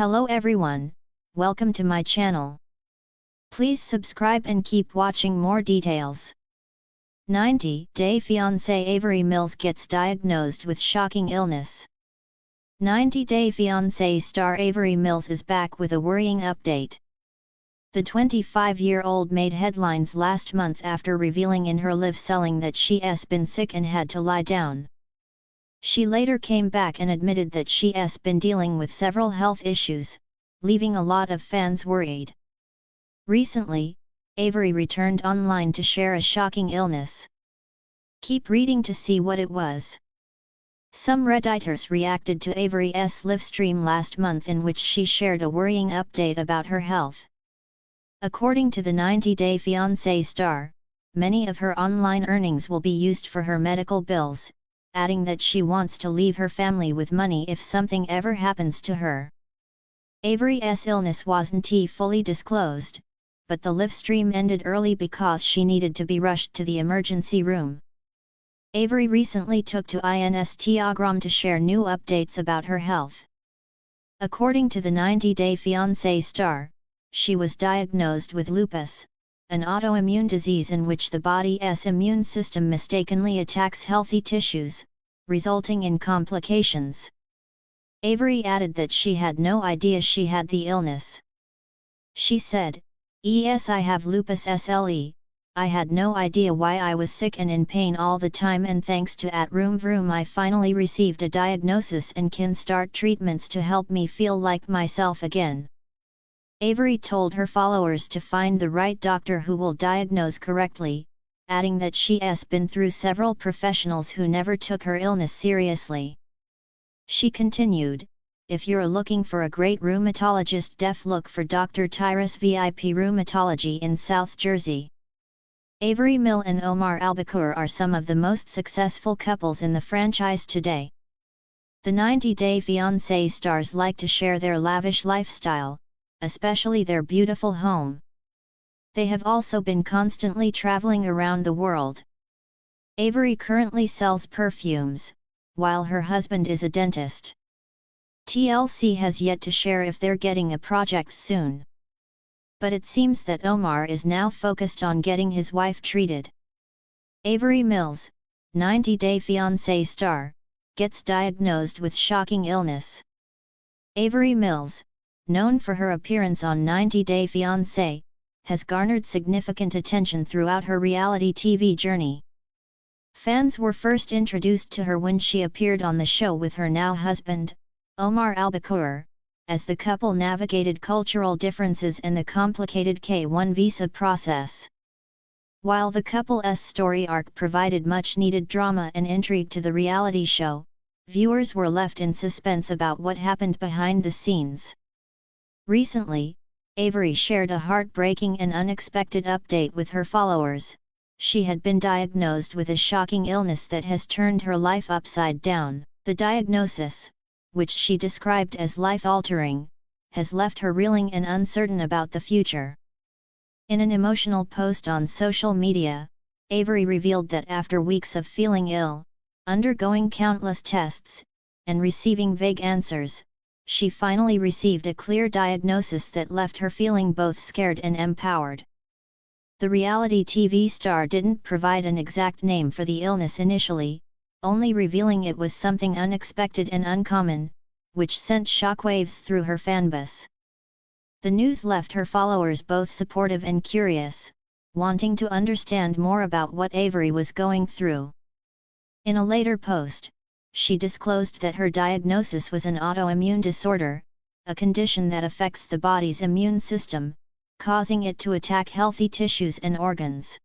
Hello everyone, welcome to my channel. Please subscribe and keep watching more details. 90-day fiancé Avery Mills gets diagnosed with shocking illness. 90-day fiancé star Avery Mills is back with a worrying update. The 25-year-old made headlines last month after revealing in her live selling that she's been sick and had to lie down. She later came back and admitted that she's been dealing with several health issues, leaving a lot of fans worried. Recently, Avery returned online to share a shocking illness. Keep reading to see what it was. Some Redditors reacted to Avery's livestream last month in which she shared a worrying update about her health. According to the 90-day fiancé star, many of her online earnings will be used for her medical bills, adding that she wants to leave her family with money if something ever happens to her. Avery's illness wasn't fully disclosed, but the livestream ended early because she needed to be rushed to the emergency room. Avery recently took to Instagram to share new updates about her health. According to the 90-day fiancé star, she was diagnosed with lupus, an autoimmune disease in which the body's immune system mistakenly attacks healthy tissues, resulting in complications. Avery added that she had no idea she had the illness. She said, "Yes, I have lupus SLE, I had no idea why I was sick and in pain all the time, and thanks to @vroom I finally received a diagnosis and can start treatments to help me feel like myself again." Avery told her followers to find the right doctor who will diagnose correctly, adding that she's been through several professionals who never took her illness seriously. She continued, "If you're looking for a great rheumatologist, look for Dr. Tyrus VIP Rheumatology in South Jersey." Avery Mills and Omar Al-Bakr are some of the most successful couples in the franchise today. The 90-day fiancé stars like to share their lavish lifestyle, especially their beautiful home. They have also been constantly traveling around the world. Avery currently sells perfumes, while her husband is a dentist. TLC has yet to share if they're getting a project soon. But it seems that Omar is now focused on getting his wife treated. Avery Mills, 90-day fiancé star, gets diagnosed with shocking illness. Avery Mills, known for her appearance on 90-day fiancé, has garnered significant attention throughout her reality TV journey. Fans were first introduced to her when she appeared on the show with her now husband, Omar Al-Bakr, as the couple navigated cultural differences and the complicated K-1 visa process. While the couple's story arc provided much-needed drama and intrigue to the reality show, viewers were left in suspense about what happened behind the scenes. Recently, Avery shared a heartbreaking and unexpected update with her followers. She had been diagnosed with a shocking illness that has turned her life upside down. The diagnosis, which she described as life-altering, has left her reeling and uncertain about the future. In an emotional post on social media, Avery revealed that after weeks of feeling ill, undergoing countless tests, and receiving vague answers, she finally received a clear diagnosis that left her feeling both scared and empowered. The reality TV star didn't provide an exact name for the illness initially, only revealing it was something unexpected and uncommon, which sent shockwaves through her fanbase. The news left her followers both supportive and curious, wanting to understand more about what Avery was going through. In a later post, she disclosed that her diagnosis was an autoimmune disorder, a condition that affects the body's immune system, causing it to attack healthy tissues and organs.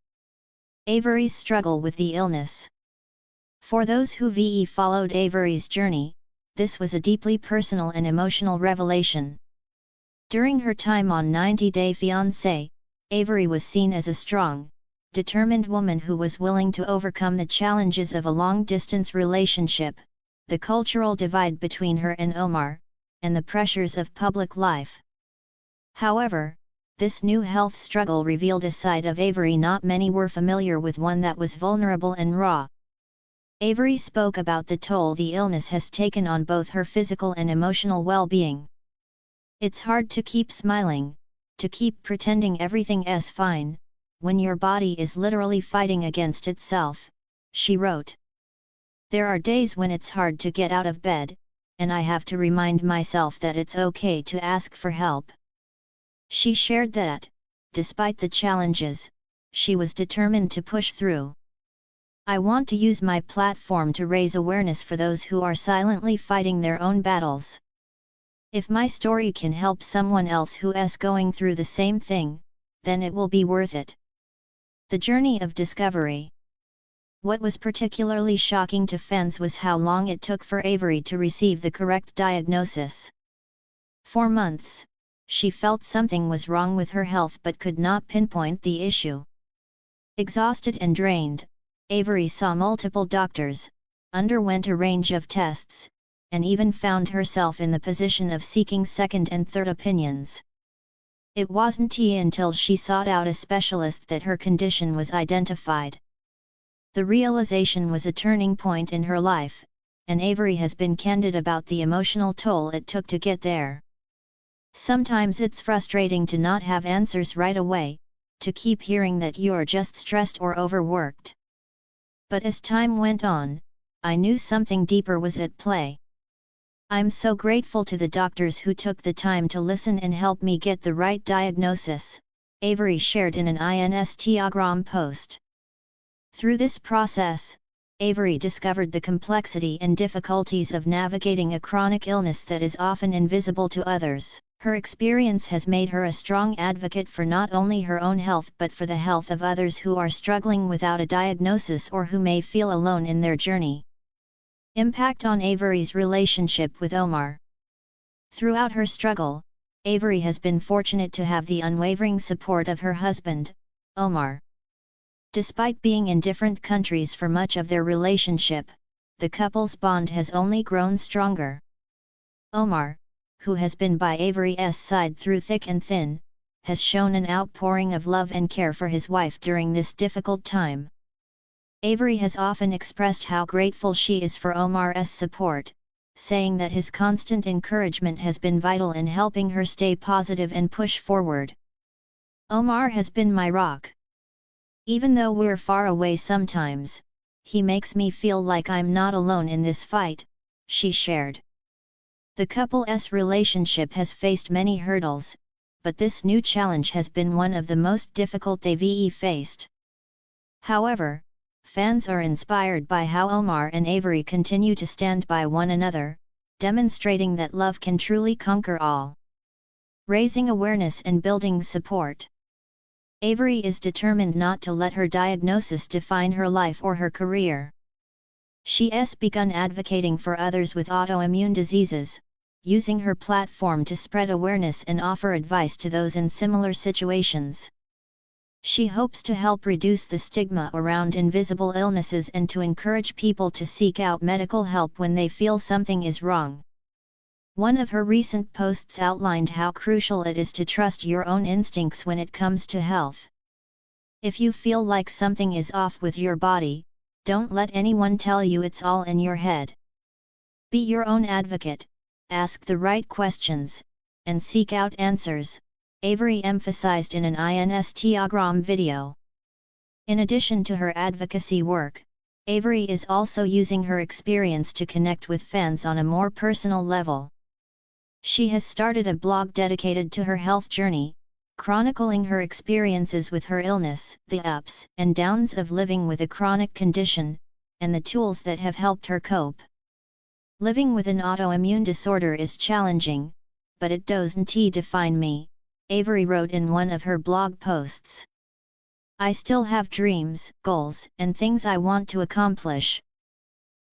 Avery's struggle with the illness. For those who followed Avery's journey, this was a deeply personal and emotional revelation. During her time on 90-day fiancé, Avery was seen as a strong, determined woman who was willing to overcome the challenges of a long-distance relationship, the cultural divide between her and Omar, and the pressures of public life. However, this new health struggle revealed a side of Avery not many were familiar with, one that was vulnerable and raw. Avery spoke about the toll the illness has taken on both her physical and emotional well-being. It's hard to keep smiling, to keep pretending everything's fine, when your body is literally fighting against itself, she wrote. There are days when it's hard to get out of bed, and I have to remind myself that it's okay to ask for help. She shared that, despite the challenges, she was determined to push through. I want to use my platform to raise awareness for those who are silently fighting their own battles. If my story can help someone else who is going through the same thing, then it will be worth it. The journey of discovery. What was particularly shocking to fans was how long it took for Avery to receive the correct diagnosis. For months, she felt something was wrong with her health but could not pinpoint the issue. Exhausted and drained, Avery saw multiple doctors, underwent a range of tests, and even found herself in the position of seeking second and third opinions. It wasn't until she sought out a specialist that her condition was identified. The realization was a turning point in her life, and Avery has been candid about the emotional toll it took to get there. Sometimes it's frustrating to not have answers right away, to keep hearing that you're just stressed or overworked. But as time went on, I knew something deeper was at play. I'm so grateful to the doctors who took the time to listen and help me get the right diagnosis, Avery shared in an Instagram post. Through this process, Avery discovered the complexity and difficulties of navigating a chronic illness that is often invisible to others. Her experience has made her a strong advocate for not only her own health but for the health of others who are struggling without a diagnosis or who may feel alone in their journey. Impact on Avery's relationship with Omar. Throughout her struggle, Avery has been fortunate to have the unwavering support of her husband, Omar. Despite being in different countries for much of their relationship, the couple's bond has only grown stronger. Omar, who has been by Avery's side through thick and thin, has shown an outpouring of love and care for his wife during this difficult time. Avery has often expressed how grateful she is for Omar's support, saying that his constant encouragement has been vital in helping her stay positive and push forward. Omar has been my rock. Even though we're far away sometimes, he makes me feel like I'm not alone in this fight, she shared. The couple's relationship has faced many hurdles, but this new challenge has been one of the most difficult they've faced. However, fans are inspired by how Omar and Avery continue to stand by one another, demonstrating that love can truly conquer all. Raising awareness and building support. Avery is determined not to let her diagnosis define her life or her career. She has begun advocating for others with autoimmune diseases, using her platform to spread awareness and offer advice to those in similar situations. She hopes to help reduce the stigma around invisible illnesses and to encourage people to seek out medical help when they feel something is wrong. One of her recent posts outlined how crucial it is to trust your own instincts when it comes to health. If you feel like something is off with your body, don't let anyone tell you it's all in your head. Be your own advocate, ask the right questions, and seek out answers, Avery emphasized in an Instagram video. In addition to her advocacy work, Avery is also using her experience to connect with fans on a more personal level. She has started a blog dedicated to her health journey, chronicling her experiences with her illness, the ups and downs of living with a chronic condition, and the tools that have helped her cope. Living with an autoimmune disorder is challenging, but it doesn't define me, Avery wrote in one of her blog posts. I still have dreams, goals, and things I want to accomplish.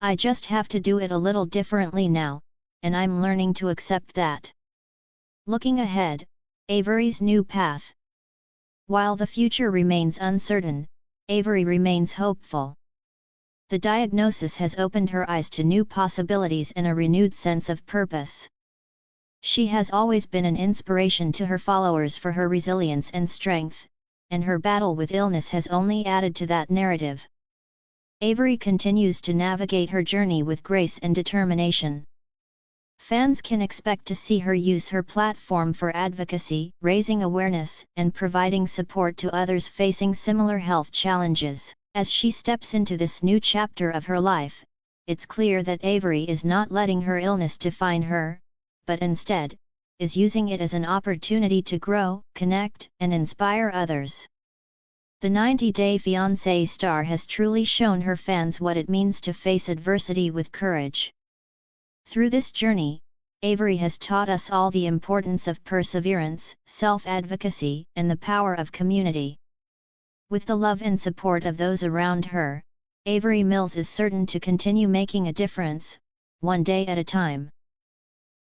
I just have to do it a little differently now, and I'm learning to accept that. Looking ahead, Avery's new path. While the future remains uncertain, Avery remains hopeful. The diagnosis has opened her eyes to new possibilities and a renewed sense of purpose. She has always been an inspiration to her followers for her resilience and strength, and her battle with illness has only added to that narrative. Avery continues to navigate her journey with grace and determination. Fans can expect to see her use her platform for advocacy, raising awareness, and providing support to others facing similar health challenges. As she steps into this new chapter of her life, it's clear that Avery is not letting her illness define her, but instead, is using it as an opportunity to grow, connect, and inspire others. The 90 Day Fiancé star has truly shown her fans what it means to face adversity with courage. Through this journey, Avery has taught us all the importance of perseverance, self-advocacy, and the power of community. With the love and support of those around her, Avery Mills is certain to continue making a difference, one day at a time.